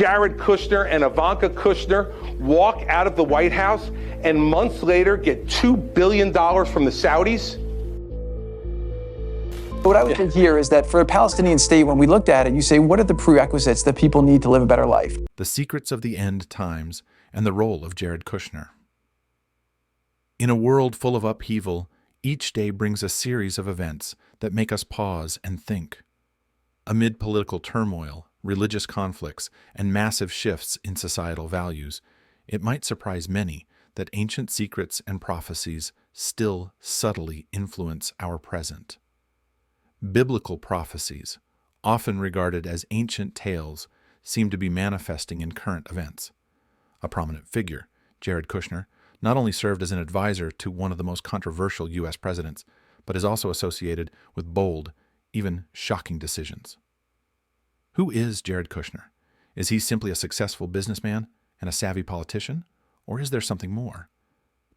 Jared Kushner and Ivanka Kushner walk out of the White House and months later get $2 billion from the Saudis? What I would think here is that for a Palestinian state, when we looked at it, you say, what are the prerequisites that people need to live a better life? The secrets of the end times and the role of Jared Kushner. In a world full of upheaval, each day brings a series of events that make us pause and think. Amid political turmoil, religious conflicts, and massive shifts in societal values, it might surprise many that ancient secrets and prophecies still subtly influence our present. Biblical prophecies, often regarded as ancient tales, seem to be manifesting in current events. A prominent figure, Jared Kushner, not only served as an advisor to one of the most controversial U.S. presidents, but is also associated with bold, even shocking decisions. Who is Jared Kushner? Is he simply a successful businessman and a savvy politician, or is there something more?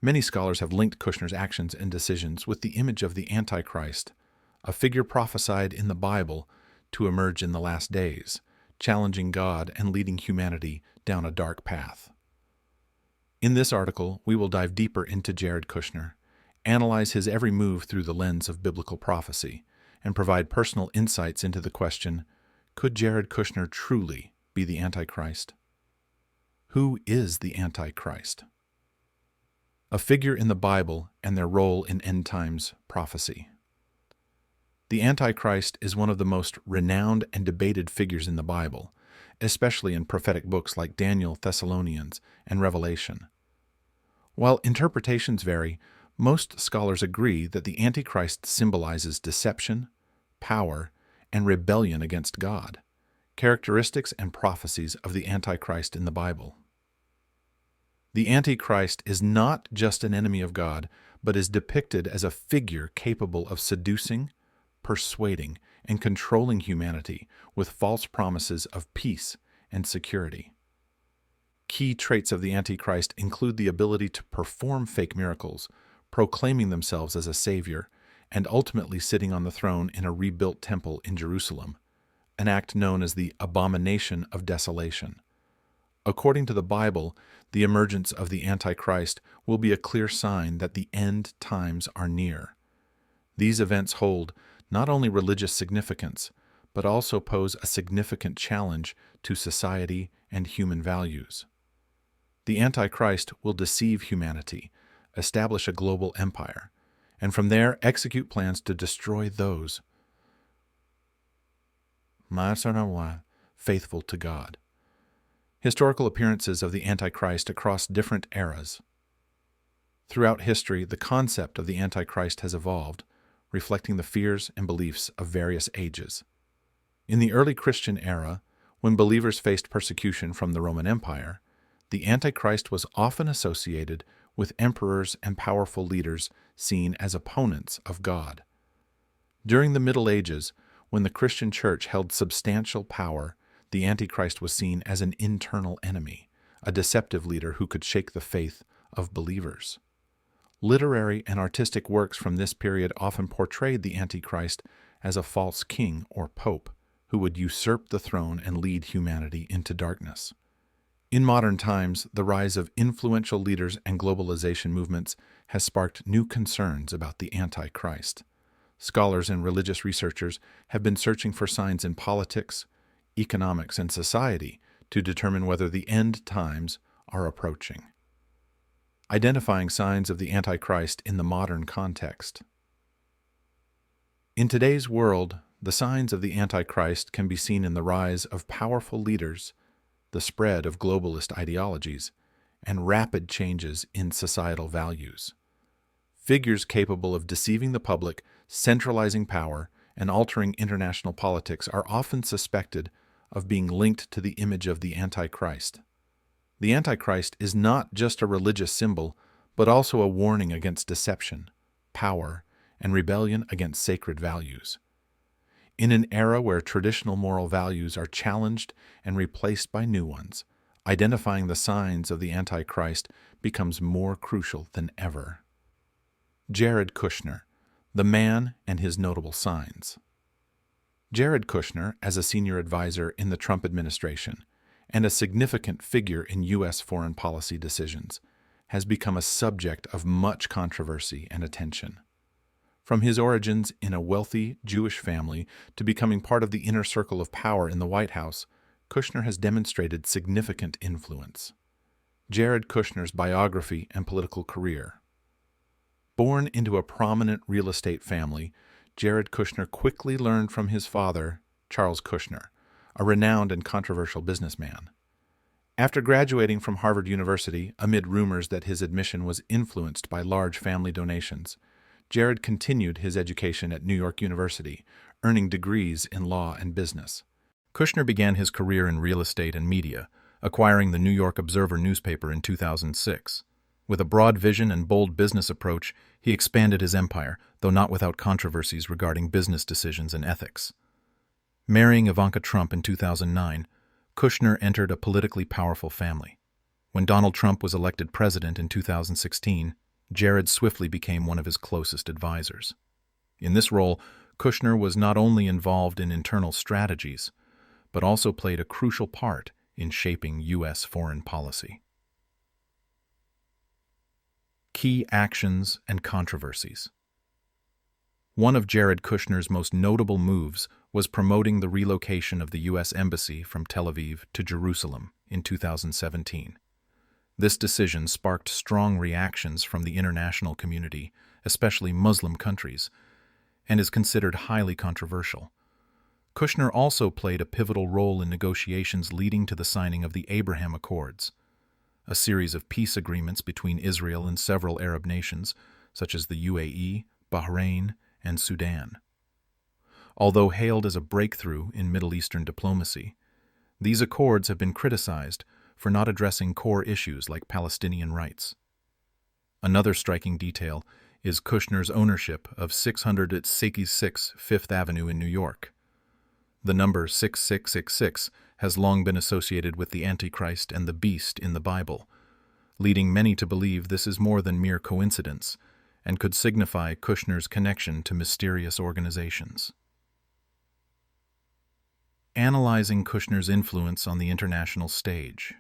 Many scholars have linked Kushner's actions and decisions with the image of the Antichrist, a figure prophesied in the Bible to emerge in the last days, challenging God and leading humanity down a dark path. In this article, we will dive deeper into Jared Kushner, analyze his every move through the lens of biblical prophecy, and provide personal insights into the question, could Jared Kushner truly be the Antichrist? Who is the Antichrist? A figure in the Bible and their role in end times prophecy. The Antichrist is one of the most renowned and debated figures in the Bible, especially in prophetic books like Daniel, Thessalonians, and Revelation. While interpretations vary, most scholars agree that the Antichrist symbolizes deception, power, and rebellion against God, characteristics and prophecies of the Antichrist in the Bible. The Antichrist is not just an enemy of God, but is depicted as a figure capable of seducing, persuading, and controlling humanity with false promises of peace and security. Key traits of the Antichrist include the ability to perform fake miracles, proclaiming themselves as a savior, and ultimately sitting on the throne in a rebuilt temple in Jerusalem, an act known as the abomination of desolation. According to the Bible, the emergence of the Antichrist will be a clear sign that the end times are near. These events hold not only religious significance, but also pose a significant challenge to society and human values. The Antichrist will deceive humanity, establish a global empire, and from there execute plans to destroy those faithful to God. Historical appearances of the Antichrist across different eras. Throughout history, the concept of the Antichrist has evolved, reflecting the fears and beliefs of various ages. In the early Christian era, when believers faced persecution from the Roman Empire, the Antichrist was often associated with emperors and powerful leaders seen as opponents of God. During the Middle Ages, when the Christian church held substantial power, the Antichrist was seen as an internal enemy, a deceptive leader who could shake the faith of believers. Literary and artistic works from this period often portrayed the Antichrist as a false king or pope who would usurp the throne and lead humanity into darkness. In modern times, the rise of influential leaders and globalization movements has sparked new concerns about the Antichrist. Scholars and religious researchers have been searching for signs in politics, economics, and society to determine whether the end times are approaching. Identifying signs of the Antichrist in the modern context. In today's world, the signs of the Antichrist can be seen in the rise of powerful leaders, the spread of globalist ideologies, and rapid changes in societal values. Figures capable of deceiving the public, centralizing power, and altering international politics are often suspected of being linked to the image of the Antichrist. The Antichrist is not just a religious symbol, but also a warning against deception, power, and rebellion against sacred values. In an era where traditional moral values are challenged and replaced by new ones, identifying the signs of the Antichrist becomes more crucial than ever. Jared Kushner, the man and his notable signs. Jared Kushner, as a senior advisor in the Trump administration, and a significant figure in U.S. foreign policy decisions, has become a subject of much controversy and attention. From his origins in a wealthy Jewish family to becoming part of the inner circle of power in the White House, Kushner has demonstrated significant influence. Jared Kushner's biography and political career. Born into a prominent real estate family, Jared Kushner quickly learned from his father, Charles Kushner, a renowned and controversial businessman. After graduating from Harvard University amid rumors that his admission was influenced by large family donations, Jared continued his education at New York University, earning degrees in law and business. Kushner began his career in real estate and media, acquiring the New York Observer newspaper in 2006. With a broad vision and bold business approach, he expanded his empire, though not without controversies regarding business decisions and ethics. Marrying Ivanka Trump in 2009, Kushner entered a politically powerful family. When Donald Trump was elected president in 2016, Jared swiftly became one of his closest advisors. In this role, Kushner was not only involved in internal strategies, but also played a crucial part in shaping U.S. foreign policy. Key actions and controversies. One of Jared Kushner's most notable moves was promoting the relocation of the U.S. Embassy from Tel Aviv to Jerusalem in 2017. This decision sparked strong reactions from the international community, especially Muslim countries, and is considered highly controversial. Kushner also played a pivotal role in negotiations leading to the signing of the Abraham Accords, a series of peace agreements between Israel and several Arab nations, such as the UAE, Bahrain, and Sudan. Although hailed as a breakthrough in Middle Eastern diplomacy, these accords have been criticized for not addressing core issues like Palestinian rights. Another striking detail is Kushner's ownership of 666 Fifth Avenue in New York. The number 6666 has long been associated with the Antichrist and the beast in the Bible, leading many to believe this is more than mere coincidence and could signify Kushner's connection to mysterious organizations. Analyzing Kushner's influence on the international stage.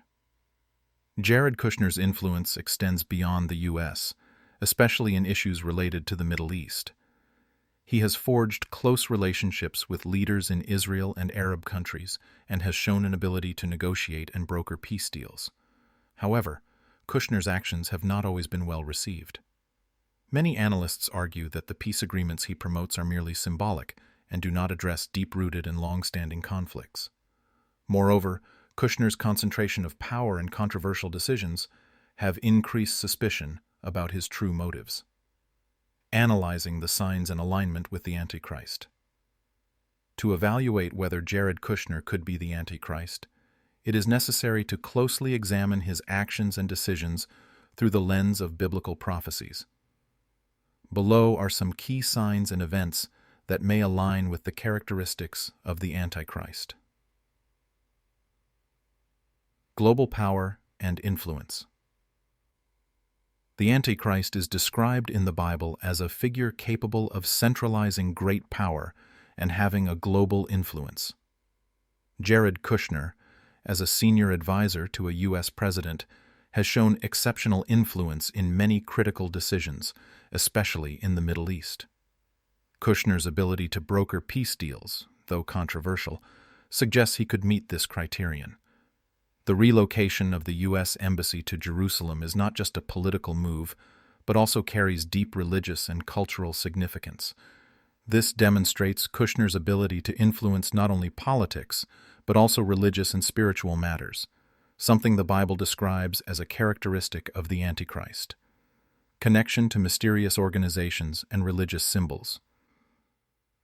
Jared Kushner's influence extends beyond the U.S., especially in issues related to the Middle East. He has forged close relationships with leaders in Israel and Arab countries and has shown an ability to negotiate and broker peace deals. However, Kushner's actions have not always been well received. Many analysts argue that the peace agreements he promotes are merely symbolic and do not address deep-rooted and long-standing conflicts. Moreover, Kushner's concentration of power and controversial decisions have increased suspicion about his true motives. Analyzing the signs and alignment with the Antichrist. To evaluate whether Jared Kushner could be the Antichrist, it is necessary to closely examine his actions and decisions through the lens of biblical prophecies. Below are some key signs and events that may align with the characteristics of the Antichrist. Global power and influence. The Antichrist is described in the Bible as a figure capable of centralizing great power and having a global influence. Jared Kushner, as a senior advisor to a U.S. president, has shown exceptional influence in many critical decisions, especially in the Middle East. Kushner's ability to broker peace deals, though controversial, suggests he could meet this criterion. The relocation of the U.S. Embassy to Jerusalem is not just a political move, but also carries deep religious and cultural significance. This demonstrates Kushner's ability to influence not only politics, but also religious and spiritual matters, something the Bible describes as a characteristic of the Antichrist. Connection to mysterious organizations and religious symbols.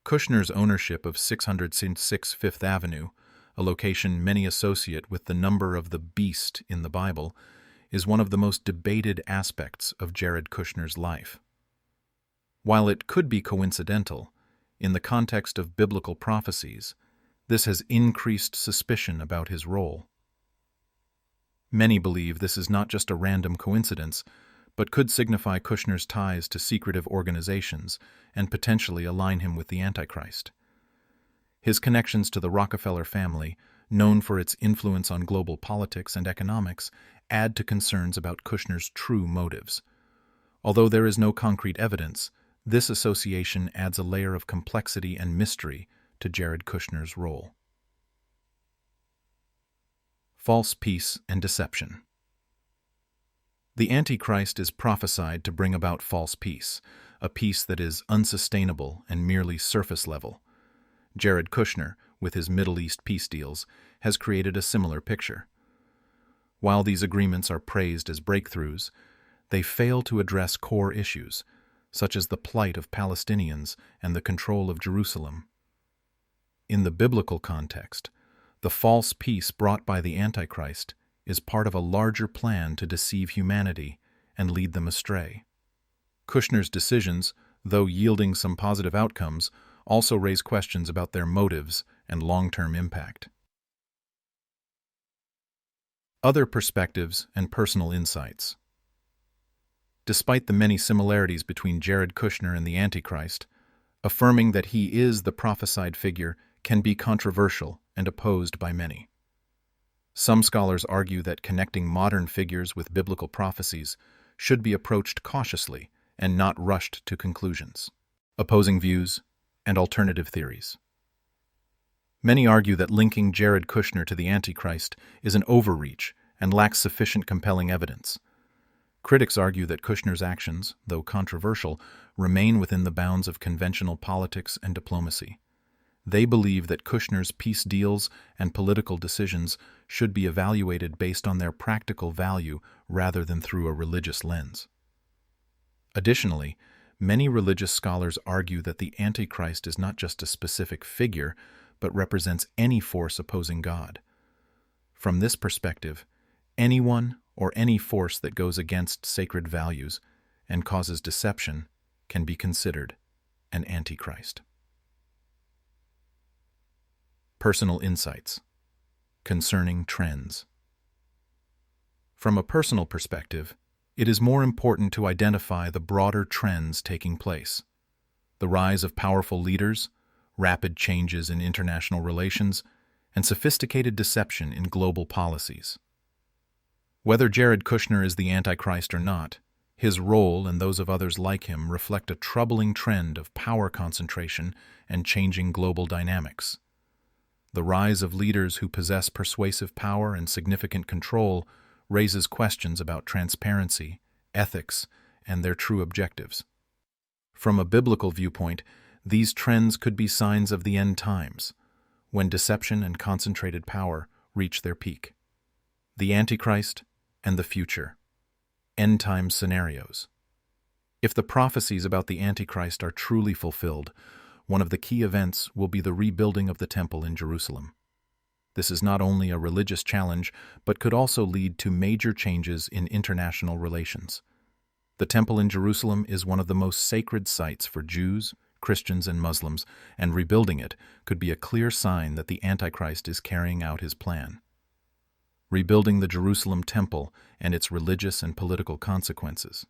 Kushner's ownership of 606 Fifth Avenue, a location many associate with the number of the beast in the Bible, is one of the most debated aspects of Jared Kushner's life. While it could be coincidental, in the context of biblical prophecies, this has increased suspicion about his role. Many believe this is not just a random coincidence, but could signify Kushner's ties to secretive organizations and potentially align him with the Antichrist. His connections to the Rockefeller family, known for its influence on global politics and economics, add to concerns about Kushner's true motives. Although there is no concrete evidence, this association adds a layer of complexity and mystery to Jared Kushner's role. False peace and deception. The Antichrist is prophesied to bring about false peace, a peace that is unsustainable and merely surface level. Jared Kushner, with his Middle East peace deals, has created a similar picture. While these agreements are praised as breakthroughs, they fail to address core issues, such as the plight of Palestinians and the control of Jerusalem. In the biblical context, the false peace brought by the Antichrist is part of a larger plan to deceive humanity and lead them astray. Kushner's decisions, though yielding some positive outcomes, also raise questions about their motives and long-term impact. Other perspectives and personal insights. Despite the many similarities between Jared Kushner and the Antichrist, affirming that he is the prophesied figure can be controversial and opposed by many. Some scholars argue that connecting modern figures with biblical prophecies should be approached cautiously and not rushed to conclusions. Opposing views and alternative theories. Many argue that linking Jared Kushner to the Antichrist is an overreach and lacks sufficient compelling evidence. Critics argue that Kushner's actions, though controversial, remain within the bounds of conventional politics and diplomacy. They believe that Kushner's peace deals and political decisions should be evaluated based on their practical value rather than through a religious lens. Additionally, many religious scholars argue that the Antichrist is not just a specific figure, but represents any force opposing God. From this perspective, anyone or any force that goes against sacred values and causes deception can be considered an Antichrist. Personal insights concerning trends. From a personal perspective, it is more important to identify the broader trends taking place. The rise of powerful leaders, rapid changes in international relations, and sophisticated deception in global policies. Whether Jared Kushner is the Antichrist or not, his role and those of others like him reflect a troubling trend of power concentration and changing global dynamics. The rise of leaders who possess persuasive power and significant control raises questions about transparency, ethics, and their true objectives. From a biblical viewpoint, these trends could be signs of the end times, when deception and concentrated power reach their peak. The Antichrist and the future. End time scenarios. If the prophecies about the Antichrist are truly fulfilled, one of the key events will be the rebuilding of the temple in Jerusalem. This is not only a religious challenge, but could also lead to major changes in international relations. The temple in Jerusalem is one of the most sacred sites for Jews, Christians, and Muslims, and rebuilding it could be a clear sign that the Antichrist is carrying out his plan. Rebuilding the Jerusalem temple and its religious and political consequences.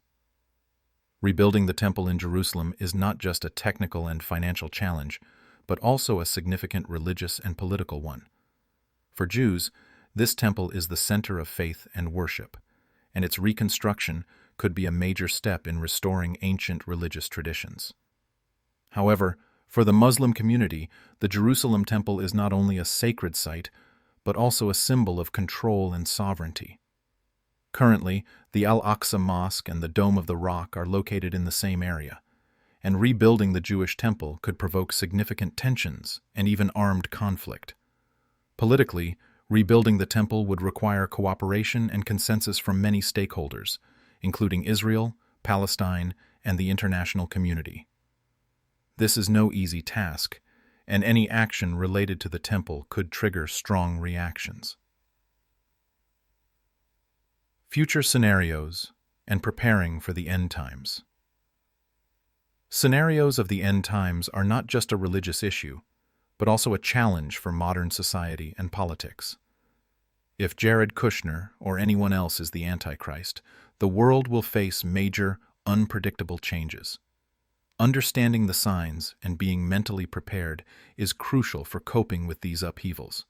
Rebuilding the temple in Jerusalem is not just a technical and financial challenge, but also a significant religious and political one. For Jews, this temple is the center of faith and worship, and its reconstruction could be a major step in restoring ancient religious traditions. However, for the Muslim community, the Jerusalem temple is not only a sacred site, but also a symbol of control and sovereignty. Currently, the Al-Aqsa Mosque and the Dome of the Rock are located in the same area, and rebuilding the Jewish temple could provoke significant tensions and even armed conflict. Politically, rebuilding the temple would require cooperation and consensus from many stakeholders, including Israel, Palestine, and the international community. This is no easy task, and any action related to the temple could trigger strong reactions. Future scenarios and preparing for the end times. Scenarios of the end times are not just a religious issue, but also a challenge for modern society and politics. If Jared Kushner or anyone else is the Antichrist, the world will face major, unpredictable changes. Understanding the signs and being mentally prepared is crucial for coping with these upheavals.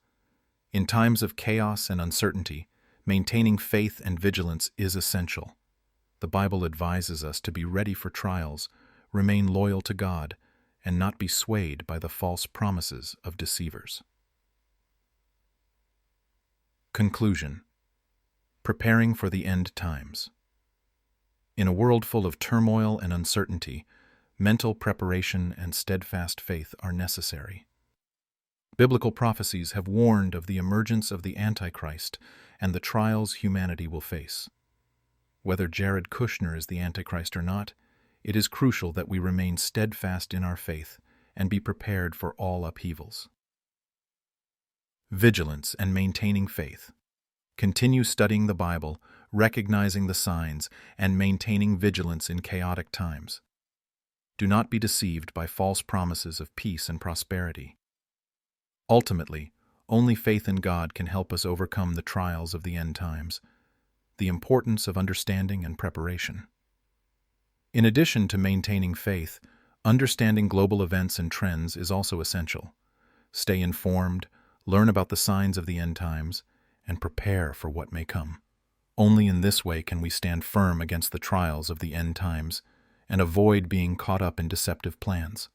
In times of chaos and uncertainty, maintaining faith and vigilance is essential. The Bible advises us to be ready for trials, remain loyal to God, and not be swayed by the false promises of deceivers. Conclusion. Preparing for the end times. In a world full of turmoil and uncertainty, mental preparation and steadfast faith are necessary. Biblical prophecies have warned of the emergence of the Antichrist and the trials humanity will face. Whether Jared Kushner is the Antichrist or not, it is crucial that we remain steadfast in our faith and be prepared for all upheavals. Vigilance and maintaining faith. Continue studying the Bible, recognizing the signs, and maintaining vigilance in chaotic times. Do not be deceived by false promises of peace and prosperity. Ultimately, only faith in God can help us overcome the trials of the end times. The importance of understanding and preparation. In addition to maintaining faith, understanding global events and trends is also essential. Stay informed, learn about the signs of the end times, and prepare for what may come. Only in this way can we stand firm against the trials of the end times and avoid being caught up in deceptive plans.